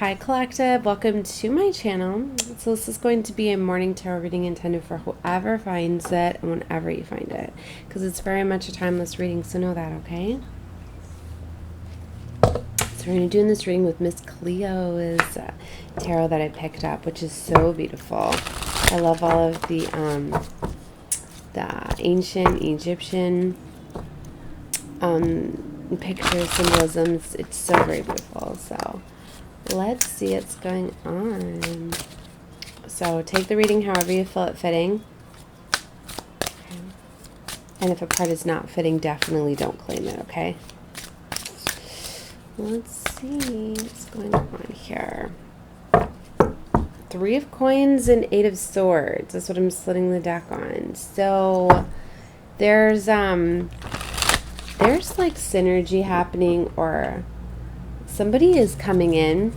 Hi Collective, welcome to my channel. So this is going to be a morning tarot reading intended for whoever finds it and whenever you find it, because it's very much a timeless reading, so know that, okay? So we're going to be doing this reading with Miss Cleos tarot that I picked up, which is so beautiful. I love all of the ancient Egyptian pictures, symbolisms. It's so very beautiful. So let's see what's going on. So take the reading however you feel it fitting. Okay. And if a part is not fitting, definitely don't claim it, okay? Let's see what's going on here. 3 of Coins and 8 of Swords. That's what I'm slitting the deck on. So there's like synergy happening, or somebody is coming in,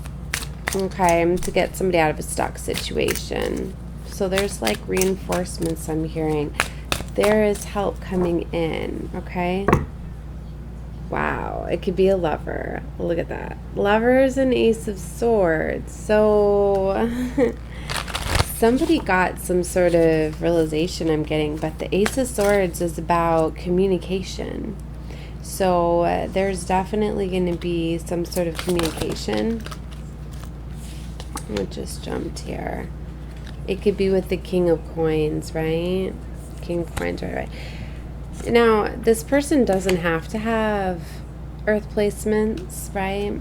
okay, to get somebody out of a stuck situation. So there's like reinforcements I'm hearing. There is help coming in, okay? Wow, it could be a lover. Look at that. Lovers and Ace of Swords. So somebody got some sort of realization I'm getting, but the Ace of Swords is about communication. So there's definitely going to be some sort of communication. I just jumped here. It could be with the King of Coins, right? King of Coins, right. Now, this person doesn't have to have earth placements, right?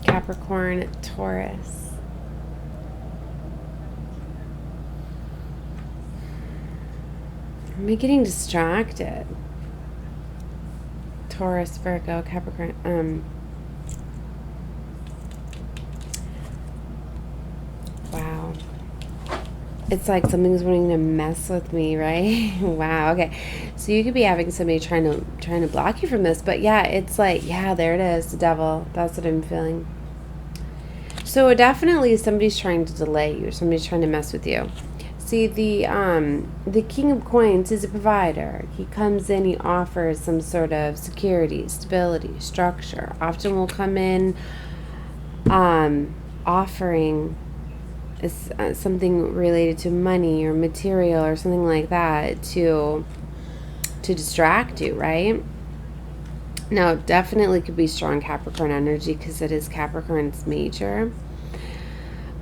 Capricorn, Taurus. Am I getting distracted? Taurus, Virgo, Capricorn. Wow. It's like something's wanting to mess with me, right? Wow. Okay. So you could be having somebody trying to block you from this, but yeah, it's like, yeah, there it is, the devil. That's what I'm feeling. So definitely somebody's trying to delay you. Somebody's trying to mess with you. See, the King of Coins is a provider. He comes in, he offers some sort of security, stability, structure. Often will come in offering something related to money or material or something like that to distract you, right? Now, definitely could be strong Capricorn energy because it is Capricorn's major.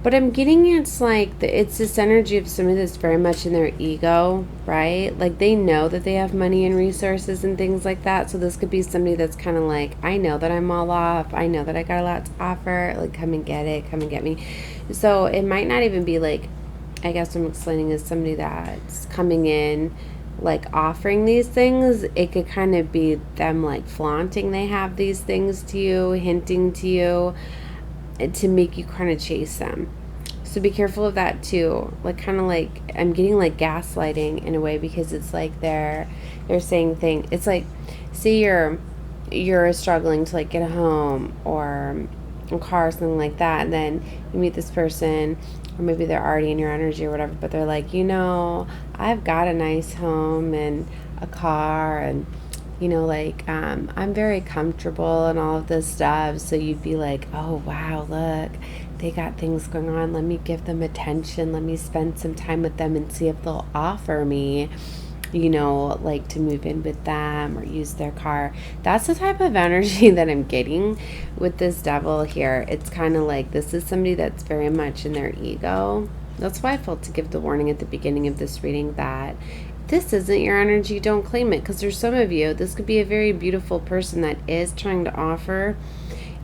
But I'm getting it's like it's this energy of somebody that's very much in their ego, right? Like they know that they have money and resources and things like that. So this could be somebody that's kind of like, I know that I'm all off. I know that I got a lot to offer. Like, come and get it. Come and get me. So it might not even be like, I guess what I'm explaining is somebody that's coming in, like offering these things. It could kind of be them like flaunting they have these things to you, hinting to you, to make you kind of chase them. So be careful of that too. Like kind of like I'm getting like gaslighting in a way, because it's like they're saying things. It's like, say you're struggling to like get a home or a car or something like that, and then you meet this person, or maybe they're already in your energy or whatever, but they're like, I've got a nice home and a car, and like, I'm very comfortable and all of this stuff. So you'd be like, oh, wow, look, they got things going on. Let me give them attention. Let me spend some time with them and see if they'll offer me, like to move in with them or use their car. That's the type of energy that I'm getting with this devil here. It's kind of like this is somebody that's very much in their ego. That's why I felt to give the warning at the beginning of this reading that this isn't your energy, don't claim it, because there's some of you, this could be a very beautiful person that is trying to offer,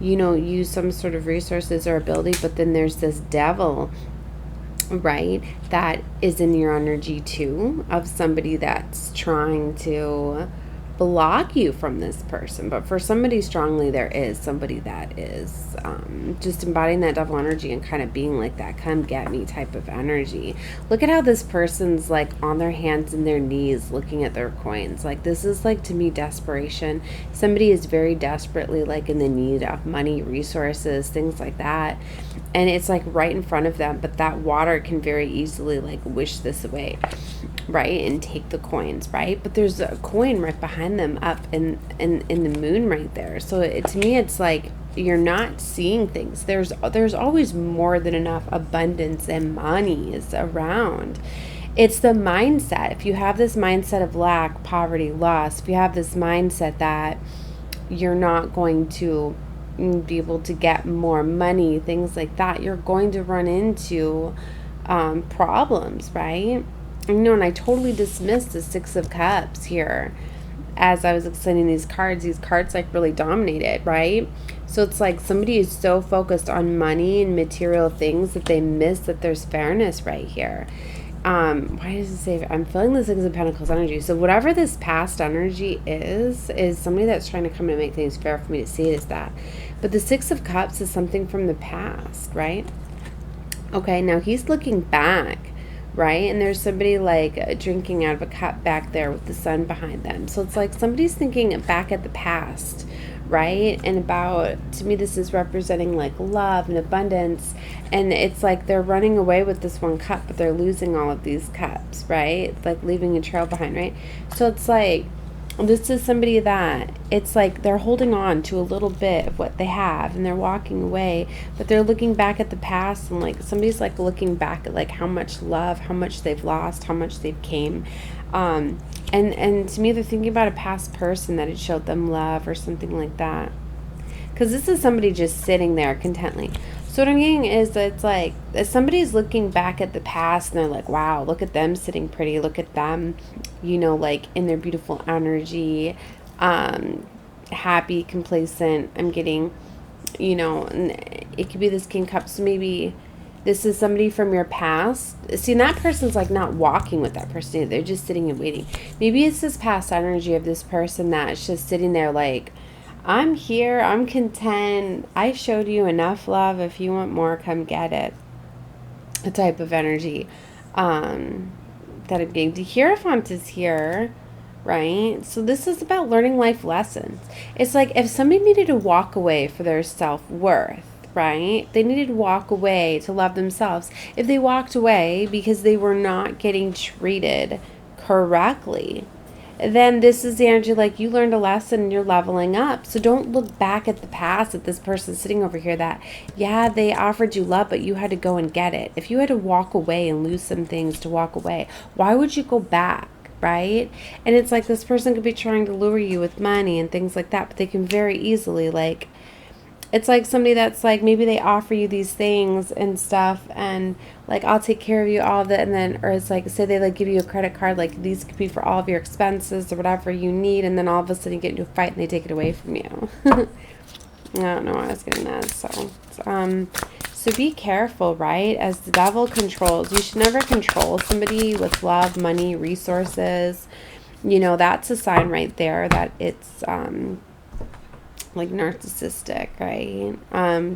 you some sort of resources or ability, but then there's this devil, right, that is in your energy too, of somebody that's trying to block you from this person. But for somebody strongly, there is somebody that is just embodying that devil energy and kind of being like that come get me type of energy. Look at how this person's like on their hands and their knees looking at their coins. Like this is like, to me, desperation. Somebody is very desperately like in the need of money, resources, things like that, and it's like right in front of them, but that water can very easily like wish this away, right, and take the coins, right? But there's a coin right behind them up in the moon right there. So to me, it's like you're not seeing things. There's always more than enough abundance and money is around. It's the mindset. If you have this mindset of lack, poverty, loss, if you have this mindset that you're not going to be able to get more money, things like that, you're going to run into problems, right? And I totally dismissed the Six of Cups here as I was explaining these cards like really dominated, right? So it's like somebody is so focused on money and material things that they miss that there's fairness right here. Why does it say, I'm feeling the Six of Pentacles energy. So whatever this past energy is somebody that's trying to come and make things fair for me to see it as that. But the Six of Cups is something from the past, right? Okay, now he's looking back, right? And there's somebody like drinking out of a cup back there with the sun behind them. So it's like somebody's thinking back at the past, right? And about, to me, this is representing like love and abundance. And it's like they're running away with this one cup, but they're losing all of these cups, right? Like leaving a trail behind, right? So it's like, this is somebody that it's like they're holding on to a little bit of what they have and they're walking away, but they're looking back at the past, and like somebody's like looking back at like how much love, how much they've lost, how much they've came. And to me, they're thinking about a past person that had showed them love or something like that. Because this is somebody just sitting there contently. So what I'm getting is that it's like if somebody's looking back at the past and they're like, wow, look at them sitting pretty. Look at them, like in their beautiful energy, happy, complacent. I'm getting, and it could be this King Cup. So maybe this is somebody from your past. See, and that person's like not walking with that person either. They're just sitting and waiting. Maybe it's this past energy of this person that's just sitting there like, I'm here, I'm content, I showed you enough love, if you want more, come get it. A type of energy that I'm getting. The Hierophant is here, right? So this is about learning life lessons. It's like if somebody needed to walk away for their self-worth, right? They needed to walk away to love themselves. If they walked away because they were not getting treated correctly, then this is the energy like you learned a lesson and you're leveling up. So don't look back at the past, at this person sitting over here that, yeah, they offered you love, but you had to go and get it. If you had to walk away and lose some things to walk away, why would you go back, right? And it's like this person could be trying to lure you with money and things like that, but they can very easily like, it's like somebody that's like, maybe they offer you these things and stuff and like, I'll take care of you, all of it. And then, or it's like, say they like give you a credit card, like these could be for all of your expenses or whatever you need. And then all of a sudden you get into a fight and they take it away from you. I don't know why I was getting that. So be careful, right? As the devil controls, you should never control somebody with love, money, resources. That's a sign right there that it's, like narcissistic, right?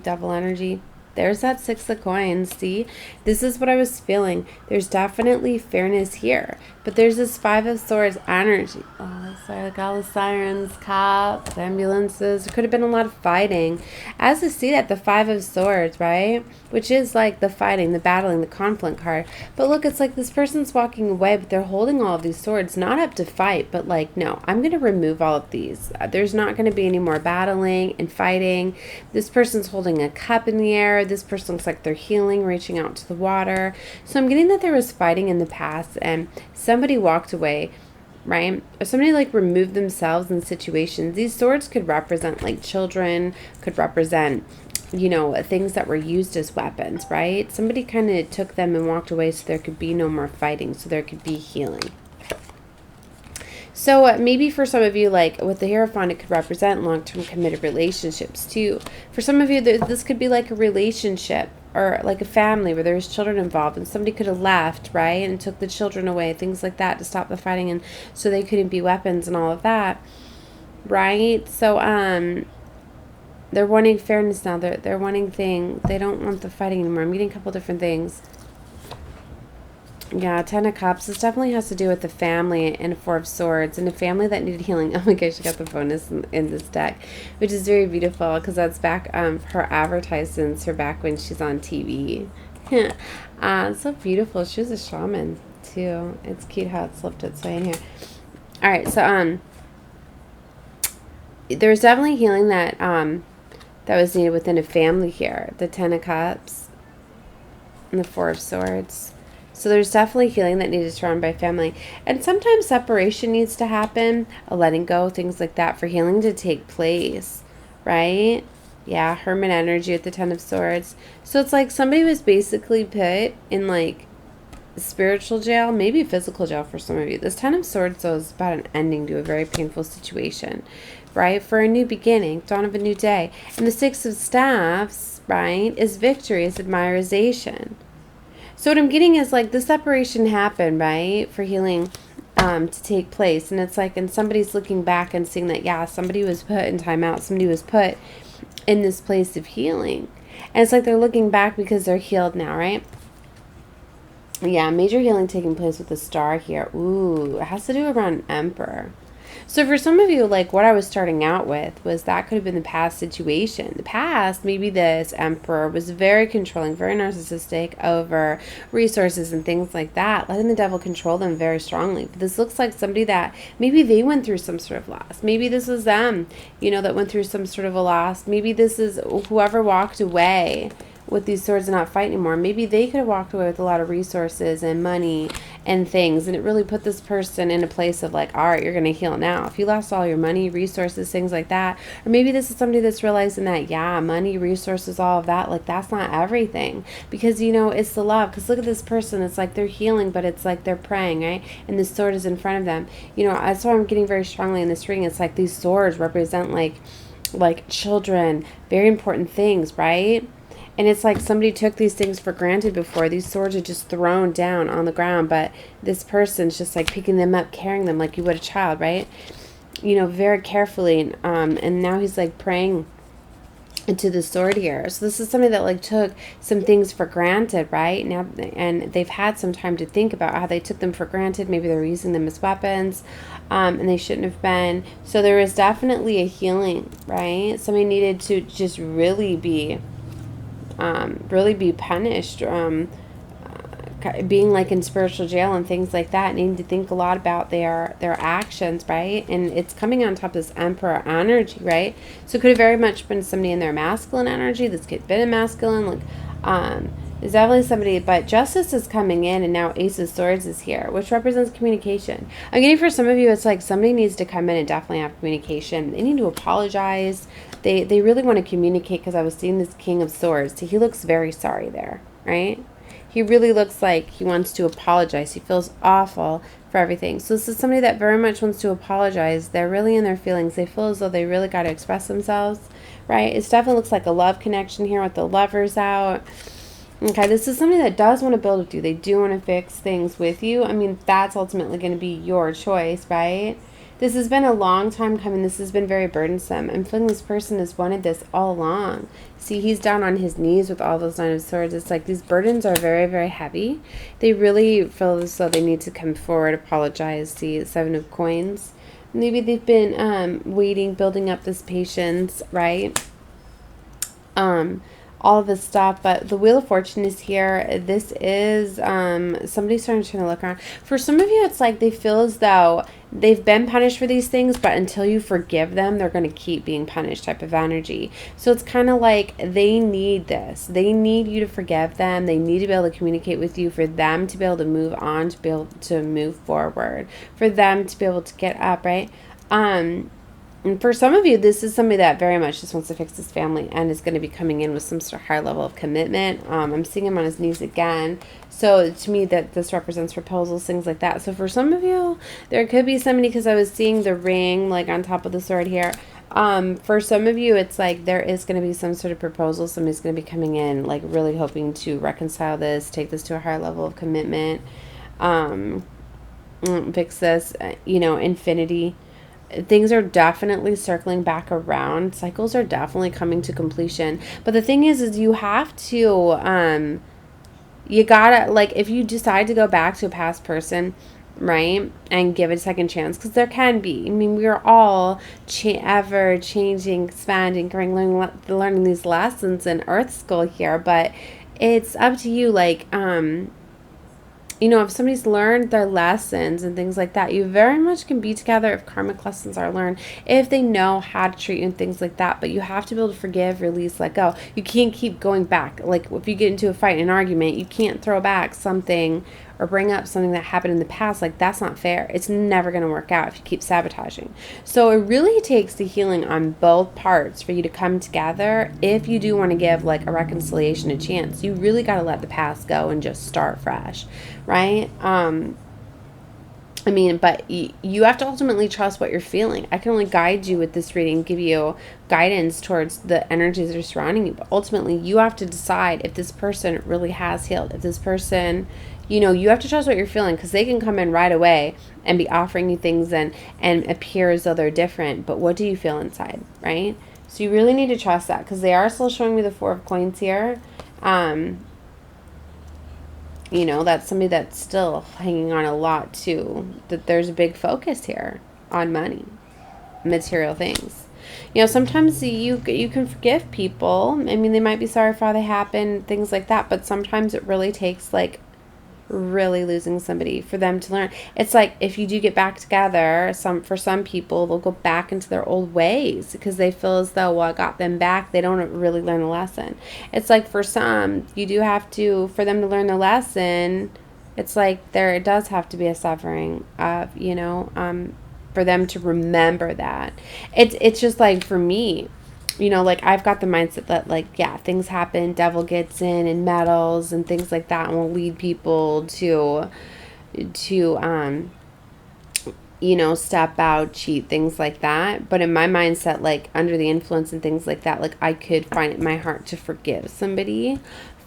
Devil energy. There's that Six of Coins. See, this is what I was feeling. There's definitely fairness here, but there's this Five of Swords energy. Oh, sorry, like all the sirens, cops, ambulances. There could have been a lot of fighting. As I see that, the Five of Swords, right? Which is like the fighting, the battling, the conflict card. But look, it's like this person's walking away, but they're holding all of these swords, not up to fight, but like, no, I'm going to remove all of these. There's not going to be any more battling and fighting. This person's holding a cup in the air. This person looks like they're healing, reaching out to the water. So I'm getting that there was fighting in the past and somebody walked away, right? Or somebody like removed themselves in situations. These swords could represent like children, could represent, things that were used as weapons, right? Somebody kind of took them and walked away so there could be no more fighting, so there could be healing. So maybe for some of you, like with the Hierophant, it could represent long-term committed relationships too. For some of you, this could be like a relationship or like a family where there's children involved and somebody could have left, right, and took the children away, things like that to stop the fighting and so they couldn't be weapons and all of that, right? So they're wanting fairness now. They're wanting they don't want the fighting anymore. I'm getting a couple different things. Yeah, Ten of Cups. This definitely has to do with the family and a Four of Swords and a family that needed healing. Oh my gosh, I got the bonus in this deck, which is very beautiful because that's back her advertisements, her back when she's on TV. It's so beautiful. She was a shaman too. It's cute how it slipped its way in here. All right, so there's definitely healing that that was needed within a family here. The Ten of Cups and the Four of Swords. So there's definitely healing that needs to run by family. And sometimes separation needs to happen, a letting go, things like that for healing to take place, right? Yeah, Hermit energy with the Ten of Swords. So it's like somebody was basically put in like spiritual jail, maybe physical jail for some of you. This Ten of Swords, though, is about an ending to a very painful situation, right? For a new beginning, dawn of a new day. And the Six of Staffs, right, is victory, is admiration. So what I'm getting is like the separation happened, right, for healing to take place. And it's like, and somebody's looking back and seeing that, yeah, somebody was put in timeout. Somebody was put in this place of healing. And it's like they're looking back because they're healed now, right? Yeah, major healing taking place with the star here. Ooh, it has to do around Emperor. So for some of you, like what I was starting out with was that could have been the past situation. The past, maybe this Emperor was very controlling, very narcissistic over resources and things like that, letting the devil control them very strongly. But this looks like somebody that maybe they went through some sort of loss. Maybe this was them, that went through some sort of a loss. Maybe this is whoever walked away with these swords and not fight anymore. Maybe they could have walked away with a lot of resources and money and things, and it really put this person in a place of like, all right, you're going to heal now. If you lost all your money, resources, things like that, or maybe this is somebody that's realizing that, yeah, money, resources, all of that, like that's not everything, because it's the love. Because look at this person, it's like they're healing, but it's like they're praying, right? And this sword is in front of them. That's why I'm getting very strongly in this reading. It's like these swords represent like children, very important things, right? And it's like somebody took these things for granted before. These swords are just thrown down on the ground, but this person's just like picking them up, carrying them like you would a child, right? Very carefully. And now he's like praying into the sword here. So this is somebody that like took some things for granted, right? Now, and they've had some time to think about how they took them for granted. Maybe they're using them as weapons, and they shouldn't have been. So there is definitely a healing, right? Somebody needed to just really be punished, being like in spiritual jail and things like that, needing to think a lot about their actions, right? And it's coming on top of this Emperor energy, right? So it could have very much been somebody in their masculine energy. This could have been a masculine, there's definitely somebody, but justice is coming in, and now Ace of Swords is here, which represents communication. I'm getting for some of you, it's like somebody needs to come in and definitely have communication. They need to apologize. They really want to communicate, because I was seeing this King of Swords. He looks very sorry there, right? He really looks like he wants to apologize. He feels awful for everything. So this is somebody that very much wants to apologize. They're really in their feelings. They feel as though they really got to express themselves, right? It definitely looks like a love connection here with the lovers out. Okay, this is somebody that does want to build with you. They do want to fix things with you. I mean, that's ultimately going to be your choice, right? This has been a long time coming. This has been very burdensome. I'm feeling this person has wanted this all along. See, he's down on his knees with all those Nine of Swords. It's like these burdens are very, very heavy. They really feel as though they need to come forward, apologize. See, Seven of Coins. Maybe they've been waiting, building up this patience, right? All of this stuff, but the Wheel of Fortune is here. This is somebody starting to look around. For some of you, it's like they feel as though they've been punished for these things, but until you forgive them, they're going to keep being punished type of energy. So it's kind of like they need this. They need you to forgive them. They need to be able to communicate with you for them to be able to move on, to be able to move forward, for them to be able to get up, right? And for some of you, this is somebody that very much just wants to fix his family and is going to be coming in with some sort of high level of commitment. I'm seeing him on his knees again. So to me, that this represents proposals, things like that. So for some of you, there could be somebody, because I was seeing the ring like on top of the sword here. For some of you, it's like there is going to be some sort of proposal. Somebody's going to be coming in like really hoping to reconcile this, take this to a higher level of commitment, fix this, infinity. Things are definitely circling back around. Cycles are definitely coming to completion. But the thing is you have to, you gotta, like, if you decide to go back to a past person, right, and give it a second chance, because there can be. I mean, we are all ever changing, expanding, growing, learning these lessons in Earth School here. But it's up to you, like, you know, if somebody's learned their lessons and things like that, you very much can be together if karmic lessons are learned, if they know how to treat you and things like that. But you have to be able to forgive, release, let go. You can't keep going back. Like if you get into a fight, an argument, you can't throw back something or bring up something that happened in the past. Like that's not fair. It's never going to work out if you keep sabotaging. So it really takes the healing on both parts for you to come together. If you do want to give like a reconciliation a chance, you really got to let the past go and just start fresh, right? I mean, but you have to ultimately trust what you're feeling. I can only guide you with this reading, give you guidance towards the energies that are surrounding you. But ultimately, you have to decide if this person really has healed. If this person, you know, you have to trust what you're feeling, because they can come in right away and be offering you things and appear as though they're different. But what do you feel inside, right? So you really need to trust that, because they are still showing me the Four of Coins here. You know, that's somebody that's still hanging on a lot too. That there's a big focus here on money, material things. You know, sometimes you can forgive people. I mean, they might be sorry for how they happened, things like that. But sometimes it really takes like really losing somebody for them to learn. It's like if you do get back together, for some people, they'll go back into their old ways because they feel as though, well, I got them back. They don't really learn the lesson. It's like for some, you do have to, for them to learn the lesson, it's like it does have to be a suffering of, you know, for them to remember that. It's just like for me, you know, like I've got the mindset that like, yeah, things happen, devil gets in and meddles and things like that, and will lead people to you know, step out, cheat, things like that. But in my mindset, like under the influence and things like that, like I could find it in my heart to forgive somebody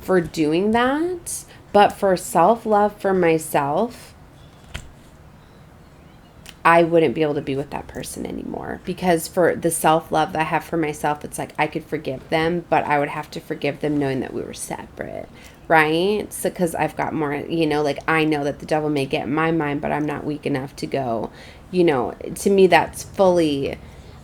for doing that. But for self-love for myself, I wouldn't be able to be with that person anymore, because for the self-love that I have for myself, it's like I could forgive them, but I would have to forgive them knowing that we were separate, right? So because I've got more, you know, like I know that the devil may get in my mind, but I'm not weak enough to go, you know, to me that's fully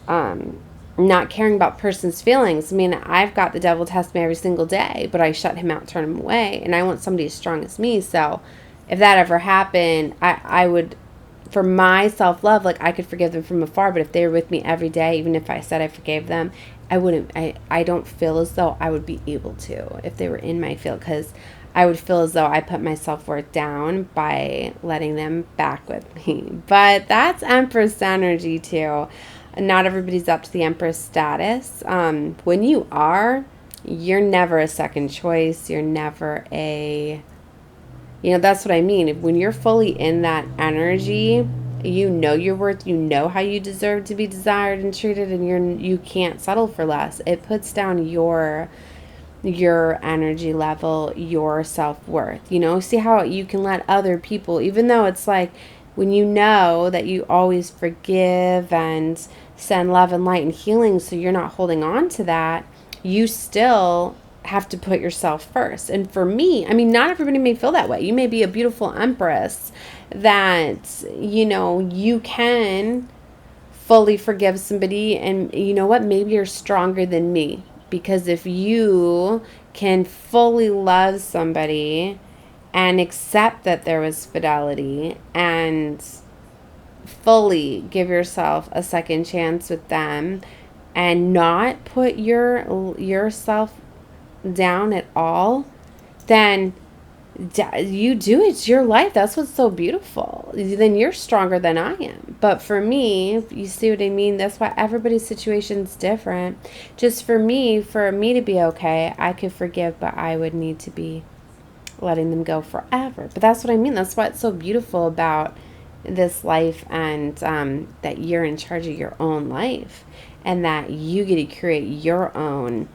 not caring about person's feelings. I mean, I've got the devil test me every single day, but I shut him out, turn him away, and I want somebody as strong as me. So if that ever happened, I would, for my self-love, like I could forgive them from afar, but if they were with me every day, even if I said I forgave them, I don't feel as though I would be able to if they were in my field, because I would feel as though I put my self-worth down by letting them back with me. But that's Empress energy too. Not everybody's up to the Empress status. When you are, you're never a second choice. You're never a... You know, that's what I mean. When you're fully in that energy, you know your worth, you know how you deserve to be desired and treated, and you can't settle for less. It puts down your energy level, your self-worth. You know, see how you can let other people, even though it's like when you know that you always forgive and send love and light and healing, so you're not holding on to that, you still have to put yourself first. And for me, I mean, not everybody may feel that way. You may be a beautiful Empress that, you know, you can fully forgive somebody, and you know what, maybe you're stronger than me, because if you can fully love somebody and accept that there was fidelity and fully give yourself a second chance with them and not put yourself down at all, then you do, it's your life. That's what's so beautiful. Then you're stronger than I am. But for me, you see what I mean? That's why everybody's situation's different. Just for me to be okay, I could forgive, but I would need to be letting them go forever. But that's what I mean. That's what's so beautiful about this life, and that you're in charge of your own life, and that you get to create your own,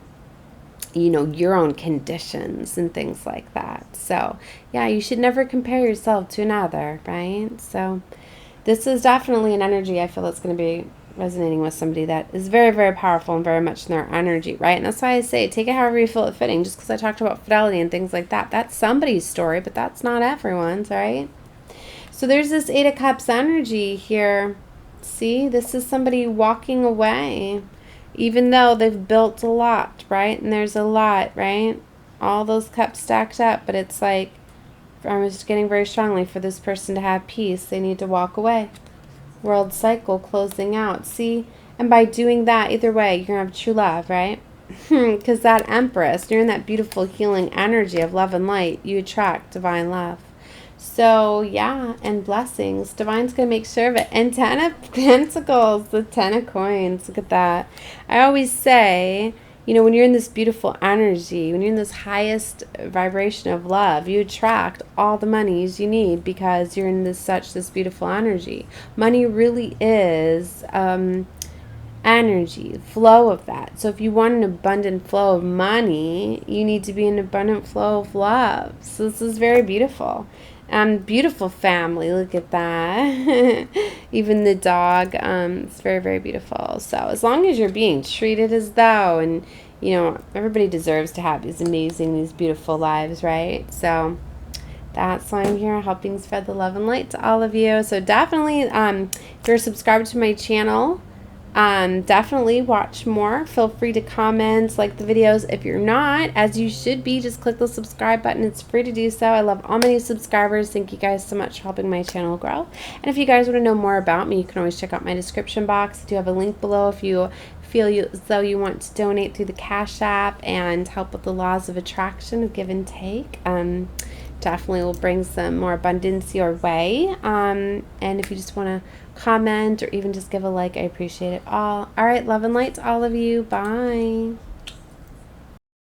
you know, your own conditions and things like that. So yeah, you should never compare yourself to another, right? So this is definitely an energy I feel that's going to be resonating with somebody that is very, very powerful and very much in their energy, right? And that's why I say take it however you feel it fitting. Just because I talked about fidelity and things like that, that's somebody's story, but that's not everyone's, right? So there's this Eight of Cups energy here. See, this is somebody walking away, even though they've built a lot, right? And there's a lot, right? All those cups stacked up, but it's like I was getting very strongly for this person to have peace. They need to walk away. World cycle closing out. See? And by doing that, either way, you're going to have true love, right? Because that Empress, you're in that beautiful healing energy of love and light. You attract divine love. So, yeah, and blessings. Divine's going to make sure of it. And 10 of Pentacles, the 10 of coins. Look at that. I always say, you know, when you're in this beautiful energy, when you're in this highest vibration of love, you attract all the monies you need because you're in this beautiful energy. Money really is energy, flow of that. So if you want an abundant flow of money, you need to be an abundant flow of love. So this is very beautiful. Beautiful family. Look at that. Even the dog. It's very, very beautiful. So as long as you're being treated as though, and you know, everybody deserves to have these beautiful lives, right? So that's why I'm here, helping spread the love and light to all of you. So definitely, if you're subscribed to my channel, definitely watch more. Feel free to comment, like the videos. If you're not, as you should be, just click the subscribe button. It's free to do so. I love all my new subscribers. Thank you guys so much for helping my channel grow. And if you guys want to know more about me, you can always check out my description box. I do have a link below if you feel as though you want to donate through the Cash App and help with the laws of attraction of give and take. Definitely will bring some more abundance your way. And if you just want to comment or even just give a like, I appreciate it all. All right, love and light to all of you. Bye.